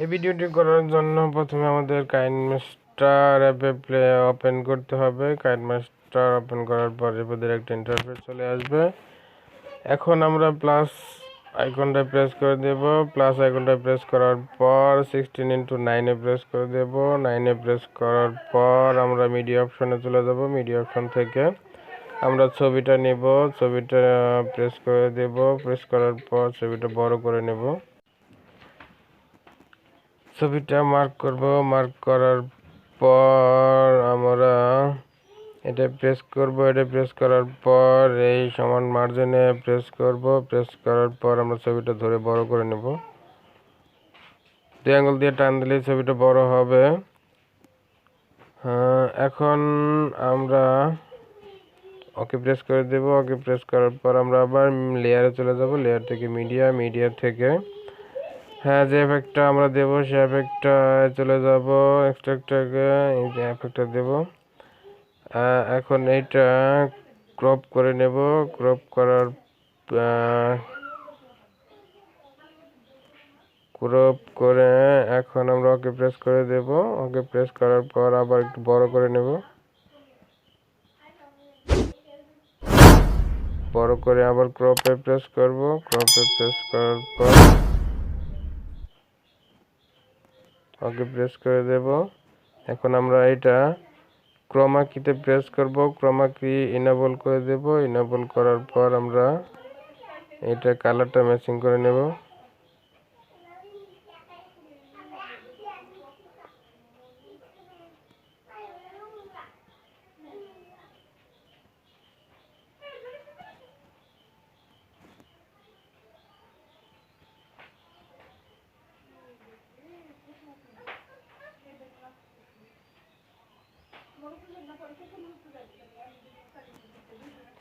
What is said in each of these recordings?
এই ভিডিওটি করার জন্য প্রথমে আমাদের কাইনমাস্টার অ্যাপে ওপেন করতে হবে। কাইনমাস্টার ওপেন করার পর এদের একটা ইন্টারফেস চলে আসবে। এখন আমরা প্লাস আইকনটা প্রেস করে দেব। প্লাস আইকনটা প্রেস করার পর 16:9 প্রেস করে দেব। 9 প্রেস করার পর আমরা মিডিয়া অপশনে চলে যাব। মিডিয়া অপশন থেকে আমরা ছবিটা নেব। ছবিটা প্রেস করে দেব। প্রেস করার পর ছবিটা বড় করে নেব। ছবিটা মার্ক করব। মার্ক করার পর আমরা এটা প্রেস করব। এটা প্রেস করার পর এই সমান মার্জিনে প্রেস করব। প্রেস করার পর আমরা ছবিটা ধরে বড় করে নেব। 2 আঙ্গুল দিয়ে টান দিলে ছবিটা বড় হবে। এখন আমরা ওকে প্রেস করে দেব। ওকে প্রেস করার পর আমরা আবার লেয়ারে চলে যাব। লেয়ার থেকে মিডিয়া থেকে যে এফেক্টটা আমরা দেব সে এফেক্টটা চলে যাব। এক্সট্রাক্টটাকে এই যে এফেক্টটা দেব। এখন এইটা ক্রপ করে নেব। ক্রপ করে এখন আমরা ওকে প্রেস করে দেব। ওকে প্রেস করার পর আবার একটু বড় করে নেব। বড় করে আবার ক্রপে প্রেস করব। ক্রপে প্রেস করার পর ওকে প্রেস করে দেব। এখন আমরা এটা ক্রোমা কিতে প্রেস করব। ক্রোমা কি ইনেবল করে দেব। ইনেবল করার পর আমরা এটা কালারটা ম্যাচিং করে নেব।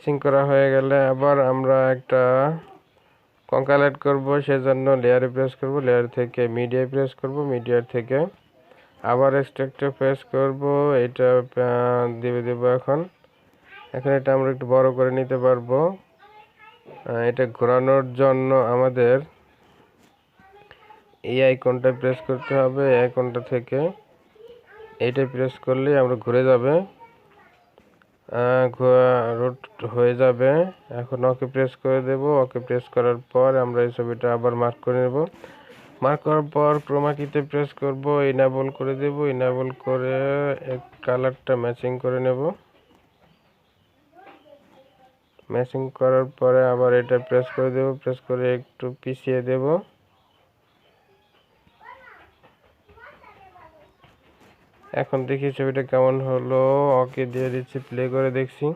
সিঙ্ক করা হয়ে গেলে আবার আমরা একটা কনক্যালেট করব। সেজন্য লেয়ারে প্রেস করব। লেয়ার থেকে মিডিয়ায় প্রেস করব। মিডিয়ার থেকে আবার এক্সট্রাক্টে প্রেস করব। এটা দেব এখন এটা আমরা একটু বড় করে নিতে পারবো। এটা ঘোরানোর জন্য আমাদের এই আইকনটা প্রেস করতে হবে। এই আইকনটা থেকে এইটা প্রেস করলে আমরা ঘুরে যাবে, রোট হয়ে যাবে। এখন ওকে প্রেস করে দেব। ওকে প্রেস করার পর আমরা এই ছবিটা আবার মার্ক করে নেব। মার্ক করার পর ক্রোমা কিতে প্রেস করব। ইনেবল করে দেব। ইনেবল করে কালারটা ম্যাচিং করে নেব। ম্যাচিং করার পরে আবার এটা প্রেস করে দেব। প্রেস করে একটু পিছিয়ে দেব। এখন দেখি ছবিটা কেমন হলো। ওকে দিয়ে দিচ্ছি, প্লে করে দেখছি।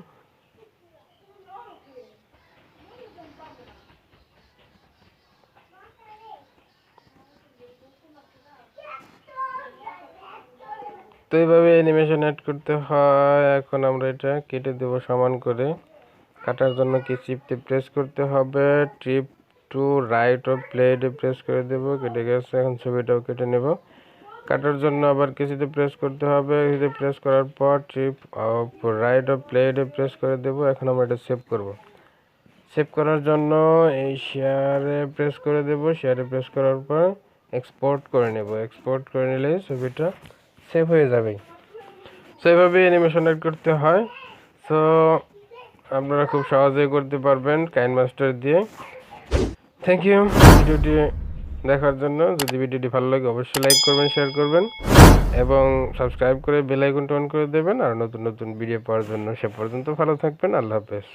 তো এইভাবে অ্যানিমেশন অ্যাড করতে হয়। এখন আমরা এটা কেটে দেব সমান করে। কাটার জন্য কি চিপতে প্রেস করতে হবে। ট্রিপ টু রাইট অফ প্লেটে প্রেস করে দেব। কেটে গেছে। এখন ছবিটাও কেটে নেব। কাটার জন্য আবার কিছুতে প্রেস করতে হবে। কিছুতে প্রেস করার পর ট্রিপ অফ রাইট অফ প্লেটে প্রেস করে দেব। এখন আমরা এটা সেভ করব। সেভ করার জন্য এই শেয়ারে প্রেস করে দেব। শেয়ারে প্রেস করার পর এক্সপোর্ট করে নেব। এক্সপোর্ট করে নিলে ছবিটা সেভ হয়ে যাবে। সো এইভাবে অ্যানিমেশন অ্যাড করতে হয়। সো আপনারা খুব সহজেই করতে পারবেন কাইনমাস্টার দিয়ে। থ্যাংক ইউ ভিডিওটি দেখার জন্য। যদি ভিডিওটি ভালো লাগে অবশ্যই লাইক করবেন, শেয়ার করবেন এবং সাবস্ক্রাইব করে বেল আইকনটা অন করে দেবেন আর নতুন নতুন ভিডিও পাওয়ার জন্য। সে পর্যন্ত ভালো থাকবেন। আল্লাহ হাফেজ।